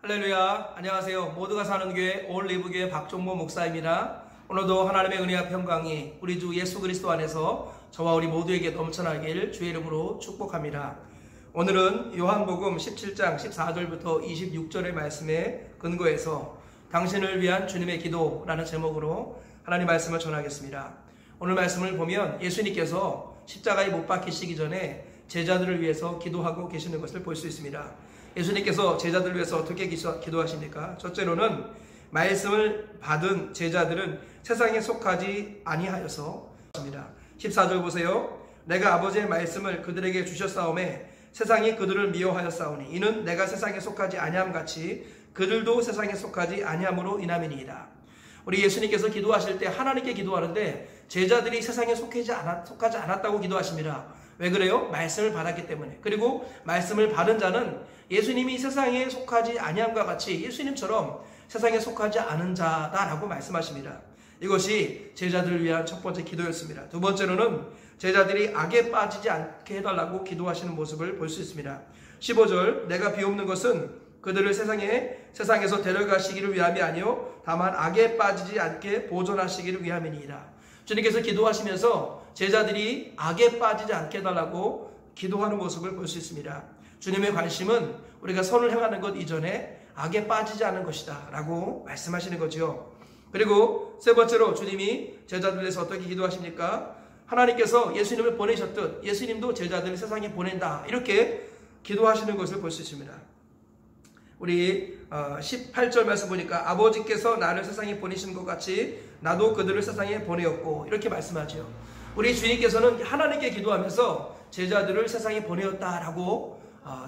할렐루야, 안녕하세요. 모두가 사는 교회 올리브교회 박종모 목사입니다. 오늘도 하나님의 은혜와 평강이 우리 주 예수 그리스도 안에서 저와 우리 모두에게 넘쳐나길 주의 이름으로 축복합니다. 오늘은 요한복음 17장 14절부터 26절의 말씀에 근거해서 당신을 위한 주님의 기도라는 제목으로 하나님 말씀을 전하겠습니다. 오늘 말씀을 보면 예수님께서 십자가에 못 박히시기 전에 제자들을 위해서 기도하고 계시는 것을 볼 수 있습니다. 예수님께서 제자들을 위해서 어떻게 기도하십니까? 첫째로는 말씀을 받은 제자들은 세상에 속하지 아니하여서 입니다. 14절 보세요. 내가 아버지의 말씀을 그들에게 주셨사오매 세상이 그들을 미워하였사오니 이는 내가 세상에 속하지 아니함 같이 그들도 세상에 속하지 아니함으로 인함이니이다. 우리 예수님께서 기도하실 때 하나님께 기도하는데 제자들이 세상에 속하지 않았다고 기도하십니다. 왜 그래요? 말씀을 받았기 때문에. 그리고 말씀을 받은 자는 예수님이 세상에 속하지 아니함과 같이 예수님처럼 세상에 속하지 않은 자다라고 말씀하십니다. 이것이 제자들을 위한 첫 번째 기도였습니다. 두 번째로는 제자들이 악에 빠지지 않게 해달라고 기도하시는 모습을 볼 수 있습니다. 15절 내가 비옵는 것은 그들을 세상에서 데려가시기를 위함이 아니요 다만 악에 빠지지 않게 보존하시기를 위함이니이다. 주님께서 기도하시면서 제자들이 악에 빠지지 않게 해달라고 기도하는 모습을 볼 수 있습니다. 주님의 관심은 우리가 선을 행하는 것 이전에 악에 빠지지 않은 것이다 라고 말씀하시는 거죠. 그리고 세 번째로 주님이 제자들을 위해서 어떻게 기도하십니까? 하나님께서 예수님을 보내셨듯 예수님도 제자들을 세상에 보낸다 이렇게 기도하시는 것을 볼 수 있습니다. 우리 18절 말씀 보니까 아버지께서 나를 세상에 보내신 것 같이 나도 그들을 세상에 보내었고 이렇게 말씀하죠. 우리 주님께서는 하나님께 기도하면서 제자들을 세상에 보내었다라고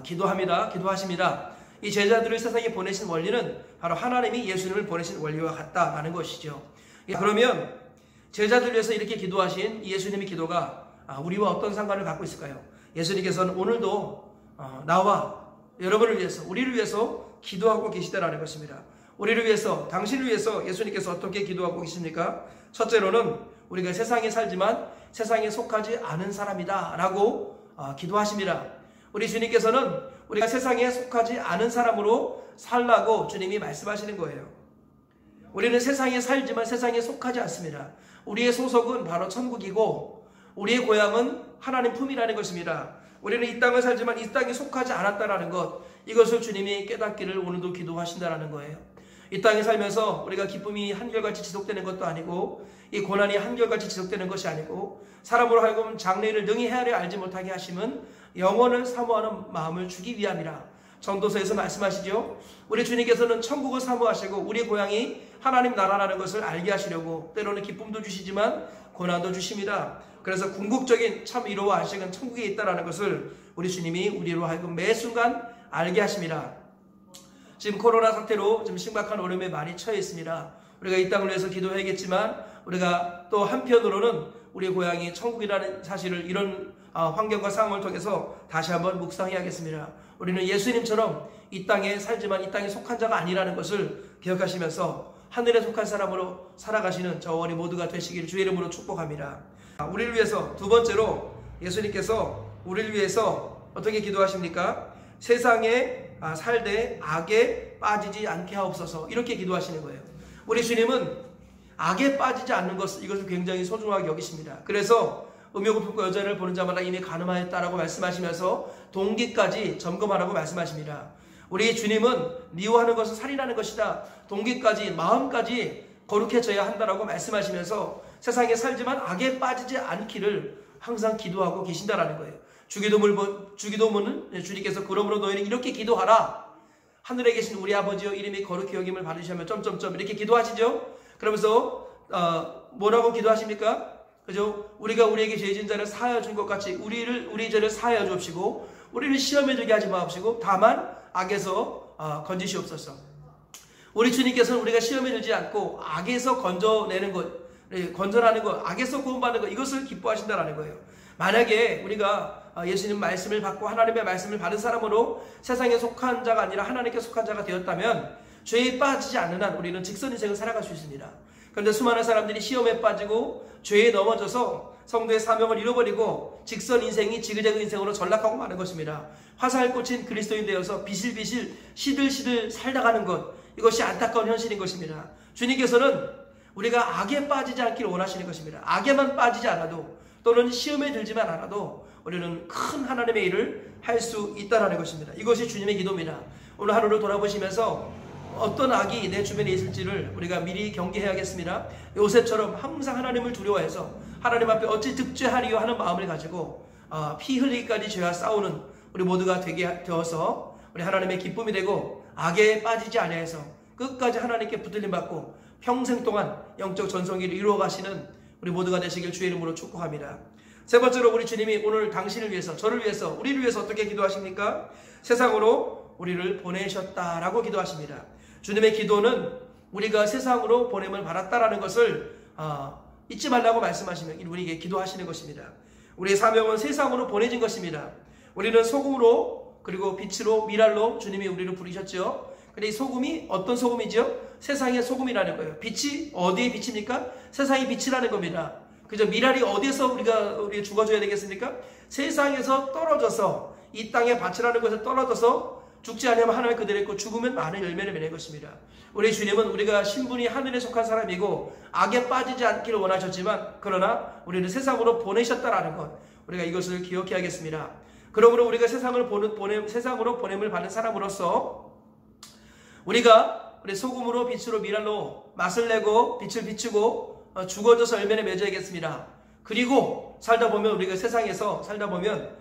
기도하십니다. 이 제자들을 세상에 보내신 원리는 바로 하나님이 예수님을 보내신 원리와 같다라는 것이죠. 그러면 제자들을 위해서 이렇게 기도하신 예수님의 기도가 우리와 어떤 상관을 갖고 있을까요? 예수님께서는 오늘도 나와 여러분을 위해서 우리를 위해서 기도하고 계시다라는 것입니다. 우리를 위해서 당신을 위해서 예수님께서 어떻게 기도하고 계십니까? 첫째로는 우리가 세상에 살지만 세상에 속하지 않은 사람이다 라고 기도하십니다. 우리 주님께서는 우리가 세상에 속하지 않은 사람으로 살라고 주님이 말씀하시는 거예요. 우리는 세상에 살지만 세상에 속하지 않습니다. 우리의 소속은 바로 천국이고 우리의 고향은 하나님 품이라는 것입니다. 우리는 이 땅을 살지만 이 땅에 속하지 않았다라는 것, 이것을 주님이 깨닫기를 오늘도 기도하신다라는 거예요. 이 땅에 살면서 우리가 기쁨이 한결같이 지속되는 것도 아니고 이 고난이 한결같이 지속되는 것이 아니고 사람으로 하여금 장래를 능히 헤아려 알지 못하게 하심은 영원을 사모하는 마음을 주기 위함이라. 전도서에서 말씀하시죠. 우리 주님께서는 천국을 사모하시고 우리 고향이 하나님 나라라는 것을 알게 하시려고 때로는 기쁨도 주시지만 고난도 주십니다. 그래서 궁극적인 참 위로와 안식은 천국에 있다는 것을 우리 주님이 우리로 하여금 매 순간 알게 하십니다. 지금 코로나 사태로 좀 심각한 어려움에 많이 처해 있습니다. 우리가 이 땅을 위해서 기도해야겠지만 우리가 또 한편으로는 우리의 고향이 천국이라는 사실을 이런 환경과 상황을 통해서 다시 한번 묵상해야겠습니다. 우리는 예수님처럼 이 땅에 살지만 이 땅에 속한 자가 아니라는 것을 기억하시면서 하늘에 속한 사람으로 살아가시는 저와 우리 모두가 되시기를 주의 이름으로 축복합니다. 우리를 위해서 두 번째로 예수님께서 우리를 위해서 어떻게 기도하십니까? 세상에 살되 악에 빠지지 않게 하옵소서 이렇게 기도하시는 거예요. 우리 주님은 악에 빠지지 않는 것 이것을 굉장히 소중하게 여기십니다. 그래서 음욕을 품고 여자를 보는 자마다 이미 간음하였다라고 말씀하시면서 동기까지 점검하라고 말씀하십니다. 우리 주님은 미워하는 것은 살인하는 것이다. 동기까지 마음까지 거룩해져야 한다라고 말씀하시면서 세상에 살지만 악에 빠지지 않기를 항상 기도하고 계신다라는 거예요. 주기도문은 주님께서 그러므로 너희는 이렇게 기도하라. 하늘에 계신 우리 아버지여 이름이 거룩히 여김을 받으시면 점점점 이렇게 기도하시죠. 그러면서 뭐라고 기도하십니까? 그죠? 우리가 우리에게 죄진 자를 사하여 준 것 같이 우리 죄를 사하여 주옵시고 우리를 시험에 들게 하지 마옵시고 다만 악에서 건지시옵소서. 우리 주님께서는 우리가 시험에 들지 않고 악에서 건져내는 것, 건전하는 것, 악에서 구원받는 것 이것을 기뻐하신다라는 거예요. 만약에 우리가 예수님 말씀을 받고 하나님의 말씀을 받은 사람으로 세상에 속한 자가 아니라 하나님께 속한 자가 되었다면 죄에 빠지지 않는 한 우리는 직선 인생을 살아갈 수 있습니다. 그런데 수많은 사람들이 시험에 빠지고 죄에 넘어져서 성도의 사명을 잃어버리고 직선 인생이 지그재그 인생으로 전락하고 마는 것입니다. 화살 꽂힌 그리스도인 되어서 비실비실 시들시들 살다가는 것, 이것이 안타까운 현실인 것입니다. 주님께서는 우리가 악에 빠지지 않기를 원하시는 것입니다. 악에만 빠지지 않아도, 또는 시험에 들지만 않아도 우리는 큰 하나님의 일을 할 수 있다는 것입니다. 이것이 주님의 기도입니다. 오늘 하루를 돌아보시면서 어떤 악이 내 주변에 있을지를 우리가 미리 경계해야겠습니다. 요셉처럼 항상 하나님을 두려워해서 하나님 앞에 어찌 득죄하리요 하는 마음을 가지고 피 흘리기까지 죄와 싸우는 우리 모두가 되게 되어서 우리 하나님의 기쁨이 되고 악에 빠지지 아니해서 끝까지 하나님께 붙들림 받고 평생 동안 영적 전성기를 이루어 가시는 우리 모두가 되시길 주의 이름으로 축복합니다. 세 번째로 우리 주님이 오늘 당신을 위해서, 저를 위해서, 우리를 위해서 어떻게 기도하십니까? 세상으로 우리를 보내셨다라고 기도하십니다. 주님의 기도는 우리가 세상으로 보냄을 받았다라는 것을 잊지 말라고 말씀하시며 우리에게 기도하시는 것입니다. 우리의 사명은 세상으로 보내진 것입니다. 우리는 소금으로, 그리고 빛으로, 미랄로 주님이 우리를 부르셨죠. 근데 이 소금이 어떤 소금이죠? 세상의 소금이라는 거예요. 빛이 어디에 빛입니까? 세상의 빛이라는 겁니다. 그죠? 미랄이 어디에서 우리가 죽어줘야 되겠습니까? 세상에서 떨어져서 이 땅의 밭이라는 곳에 떨어져서 죽지 않으면 하나님 그대로 있고 죽으면 많은 열매를 맺는 것입니다. 우리 주님은 우리가 신분이 하늘에 속한 사람이고 악에 빠지지 않기를 원하셨지만, 그러나 우리를 세상으로 보내셨다라는 것, 우리가 이것을 기억해야겠습니다. 그러므로 우리가 세상으로 보냄을 받는 사람으로서 우리가 우리 소금으로, 빛으로, 미랄로 맛을 내고 빛을 비추고 죽어져서 열매를 맺어야겠습니다. 그리고 살다 보면, 우리가 세상에서 살다 보면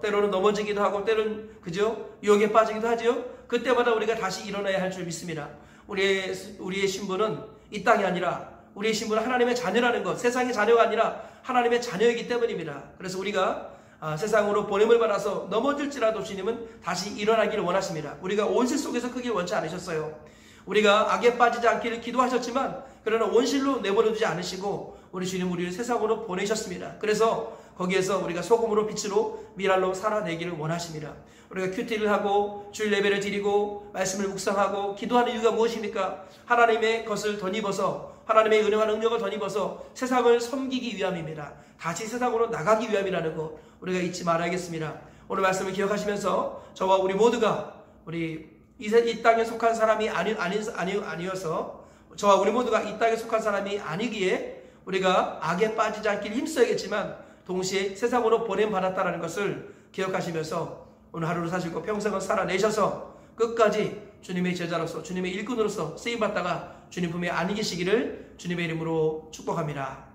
때로는 넘어지기도 하고 때로는 그죠? 유혹에 빠지기도 하죠. 그때마다 우리가 다시 일어나야 할 줄 믿습니다. 우리의 신분은 이 땅이 아니라, 우리의 신분은 하나님의 자녀라는 것, 세상의 자녀가 아니라 하나님의 자녀이기 때문입니다. 그래서 우리가 세상으로 보냄을 받아서 넘어질지라도 주님은 다시 일어나기를 원하십니다. 우리가 온실 속에서 크길 원치 않으셨어요. 우리가 악에 빠지지 않기를 기도하셨지만, 그러나 온실로 내버려두지 않으시고 우리 주님 우리를 세상으로 보내셨습니다. 그래서 거기에서 우리가 소금으로, 빛으로, 미랄로 살아내기를 원하십니다. 우리가 큐티를 하고 주일 예배를 드리고 말씀을 묵상하고 기도하는 이유가 무엇입니까? 하나님의 것을 덧입어서, 하나님의 은혜와 능력을 덧입어서 세상을 섬기기 위함입니다. 다시 세상으로 나가기 위함이라는 것 우리가 잊지 말아야겠습니다. 오늘 말씀을 기억하시면서 저와 우리 모두가 이 땅에 속한 사람이 아니어서, 저와 우리 모두가 이 땅에 속한 사람이 아니기에 우리가 악에 빠지지 않길 힘써야겠지만, 동시에 세상으로 보냄받았다는 것을 기억하시면서 오늘 하루를 사시고 평생을 살아내셔서 끝까지 주님의 제자로서, 주님의 일꾼으로서 쓰임받다가 주님 품에 안기시기를 주님의 이름으로 축복합니다.